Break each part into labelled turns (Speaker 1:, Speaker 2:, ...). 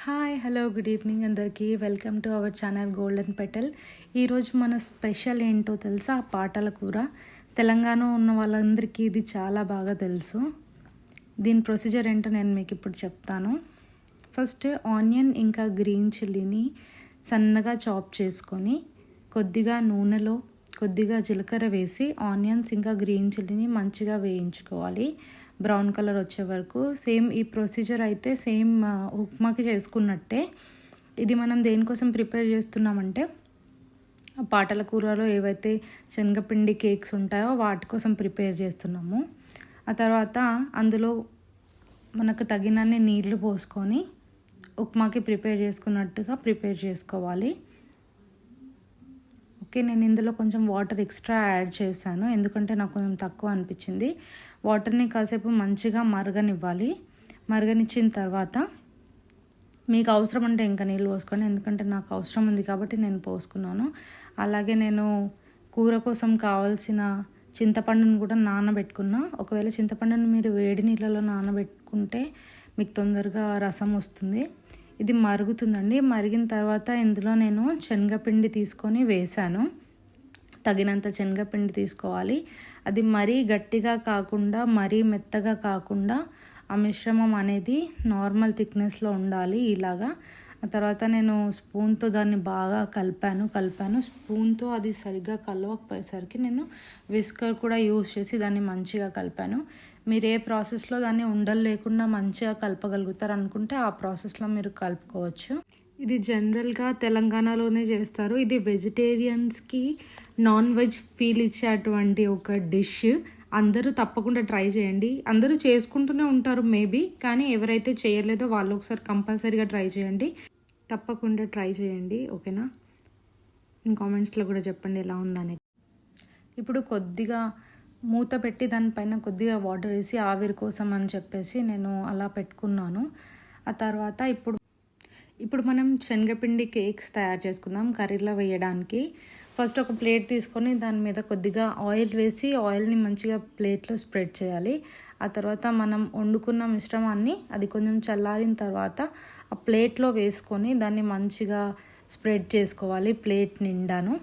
Speaker 1: Hi hello good evening అందరికీ welcome to our channel golden petal. ఈరోజు మన special ఏంటో తెలుసా? పాటల కూర. తెలంగాణ ఉన్న వాళ్ళందరికీ ఇది చాలా బాగా తెలుసు. దీని ప్రొసీజర్ ఏంటో నేను మీకు ఇప్పుడు చెప్తాను. ఫస్ట్ ఆనియన్ ఇంకా గ్రీన్ చిల్లీని సన్నగా చాప్ చేసుకొని కొద్దిగా నూనెలో కొద్దిగా జీలకర్ర వేసి ఆనియన్స్ ఇంకా గ్రీన్ చిల్లీని మంచిగా వేయించుకోవాలి, బ్రౌన్ కలర్ వచ్చే వరకు. సేమ్ ఈ ప్రొసీజర్ అయితే సేమ్ ఉప్మాకి చేసుకున్నట్టే. ఇది మనం దేనికోసం ప్రిపేర్ చేస్తున్నామంటే పాటల కూరలో ఏవైతే శనగపిండి కేక్స్ ఉంటాయో వాటి కోసం ప్రిపేర్ చేస్తున్నాము. ఆ తర్వాత అందులో మనకు తగినన్ని నీళ్లు పోసుకొని ఉప్మాకి ప్రిపేర్ చేసుకున్నట్టుగా ప్రిపేర్ చేసుకోవాలి. ఓకే, నేను ఇందులో కొంచెం వాటర్ ఎక్స్ట్రా యాడ్ చేశాను, ఎందుకంటే నాకు కొంచెం తక్కువ అనిపించింది. వాటర్ని కాసేపు మంచిగా మరగనివ్వాలి. మరగనిచ్చిన తర్వాత మీకు అవసరం అంటే ఇంకా నీళ్ళు పోసుకోండి, ఎందుకంటే నాకు అవసరం ఉంది కాబట్టి నేను పోసుకున్నాను. అలాగే నేను కూర కోసం కావాల్సిన చింతపండును కూడా నానబెట్టుకున్నా. ఒకవేళ చింతపండుని మీరు వేడి నీళ్ళలో నానబెట్టుకుంటే మీకు తొందరగా రసం వస్తుంది. ఇది మరుగుతుందండి. మరిగిన తర్వాత ఇందులో నేను శనగపిండి తీసుకొని వేశాను. తగినంత శనగపిండి తీసుకోవాలి. అది మరీ గట్టిగా కాకుండా మరీ మెత్తగా కాకుండా ఆ మిశ్రమం అనేది నార్మల్ థిక్నెస్లో ఉండాలి ఇలాగా. ఆ తర్వాత నేను స్పూన్తో దాన్ని బాగా కలిపాను. స్పూన్తో అది సరిగ్గా కలవకపోయేసరికి నేను విస్కర్ కూడా యూజ్ చేసి దాన్ని మంచిగా కలిపాను. మీరు ఏ ప్రాసెస్లో దాన్ని ఉండలు లేకుండా మంచిగా కలపగలుగుతారు అనుకుంటే ఆ ప్రాసెస్లో మీరు కలుపుకోవచ్చు. ఇది జనరల్గా తెలంగాణలోనే చేస్తారు. ఇది వెజిటేరియన్స్కి నాన్ వెజ్ ఫీల్ ఇచ్చేటువంటి ఒక డిష్. అందరూ తప్పకుండా ట్రై చేయండి. అందరూ చేసుకుంటూనే ఉంటారు మేబీ, కానీ ఎవరైతే చేయలేదో వాళ్ళు ఒకసారి కంపల్సరీగా ట్రై చేయండి. తప్పకుండా ట్రై చేయండి, ఓకేనా? కామెంట్స్లో కూడా చెప్పండి ఎలా ఉందనేది. ఇప్పుడు కొద్దిగా మూత పెట్టి దానిపైన కొద్దిగా వాటర్ వేసి ఆవిరి కోసం అని చెప్పేసి నేను అలా పెట్టుకున్నాను. ఆ తర్వాత ఇప్పుడు మనం శనగపిండి కేక్స్ తయారు చేసుకుందాం కర్రీలో వేయడానికి. ఫస్ట్ ఒక ప్లేట్ తీసుకొని దాని మీద కొద్దిగా ఆయిల్ వేసి ఆయిల్ని మంచిగా ప్లేట్లో స్ప్రెడ్ చేయాలి. ఆ తర్వాత మనం వండుకున్న మిశ్రమాన్ని అది కొంచెం చల్లారిన తర్వాత ఆ ప్లేట్లో వేసుకొని దాన్ని మంచిగా స్ప్రెడ్ చేసుకోవాలి ప్లేట్ నిండాను.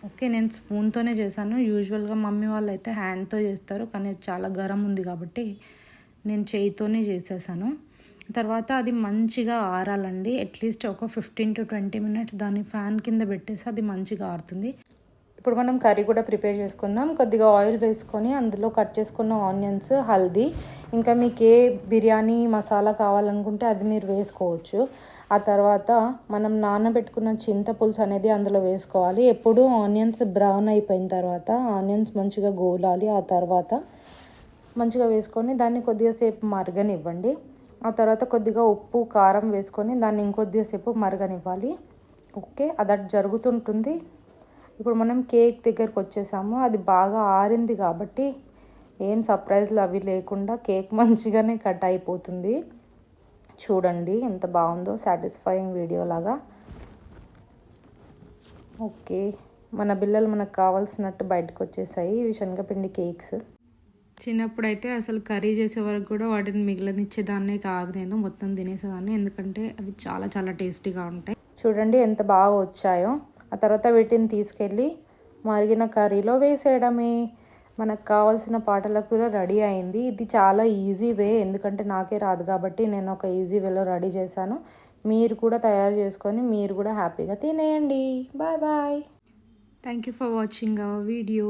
Speaker 1: ఓకే, నేను స్పూన్తోనే చేశాను. యూజువల్గా మమ్మీ వాళ్ళు అయితే హ్యాండ్తో చేస్తారు, కానీ చాలా గరం ఉంది కాబట్టి నేను చేయితోనే చేసేసాను. తర్వాత అది మంచిగా ఆరాలండి. అట్లీస్ట్ ఒక 15 to 20 minutes దాన్ని ఫ్యాన్ కింద పెట్టేసి అది మంచిగా ఆరుతుంది. ఇప్పుడు మనం కర్రీ కూడా ప్రిపేర్ చేసుకుందాం. కొద్దిగా ఆయిల్ వేసుకొని అందులో కట్ చేసుకున్న ఆనియన్స్, హల్దీ, ఇంకా మీకు ఏ బిర్యానీ మసాలా కావాలనుకుంటే అది మీరు వేసుకోవచ్చు. ఆ తర్వాత మనం నానబెట్టుకున్న చింతపులుసు అనేది అందులో వేసుకోవాలి. ఎప్పుడు ఆనియన్స్ బ్రౌన్ అయిపోయిన తర్వాత ఆనియన్స్ మంచిగా గోలాలి. ఆ తర్వాత మంచిగా వేసుకొని దాన్ని కొద్దిగా సేపు మరగనివ్వండి. ఆ తర్వాత కొద్దిగా ఉప్పు కారం వేసుకొని దాన్ని ఇంకొద్దిగా సేపు మరగనివ్వాలి. ఓకే, అది జరుగుతుంటుంది. ఇప్పుడు మనం కేక్ దగ్గరకు వచ్చేసాము. అది బాగా ఆరింది కాబట్టి ఏం సర్ప్రైజ్లు అవి లేకుండా కేక్ మంచిగానే కట్ అయిపోతుంది. చూడండి ఎంత బాగుందో, సాటిస్ఫైయింగ్ వీడియో లాగా. ఓకే, మన బిళ్ళలు మనకు కావాల్సినట్టు బయటకు వచ్చేసాయి. ఇవి శనగపిండి కేక్స్. చిన్నప్పుడైతే అసలు కర్రీ చేసే వరకు కూడా వాటిని మిగిలినిచ్చేదాన్నే కాదు, నేను మొత్తం తినేసేదాన్ని, ఎందుకంటే అవి చాలా చాలా టేస్టీగా ఉంటాయి. చూడండి ఎంత బాగా వచ్చాయో. ఆ తర్వాత వీటిని తీసుకెళ్ళి మరిగిన కర్రీలో వేసేయడమే. మనకు కావాల్సిన పాటల కూర రెడీ అయింది. ఇది చాలా ఈజీ వే, ఎందుకంటే నాకే రాదు కాబట్టి నేను ఒక ఈజీ వేలో రెడీ చేశాను. మీరు కూడా తయారు చేసుకొని మీరు కూడా హ్యాపీగా తినేయండి. Bye bye. Thank you for watching our video.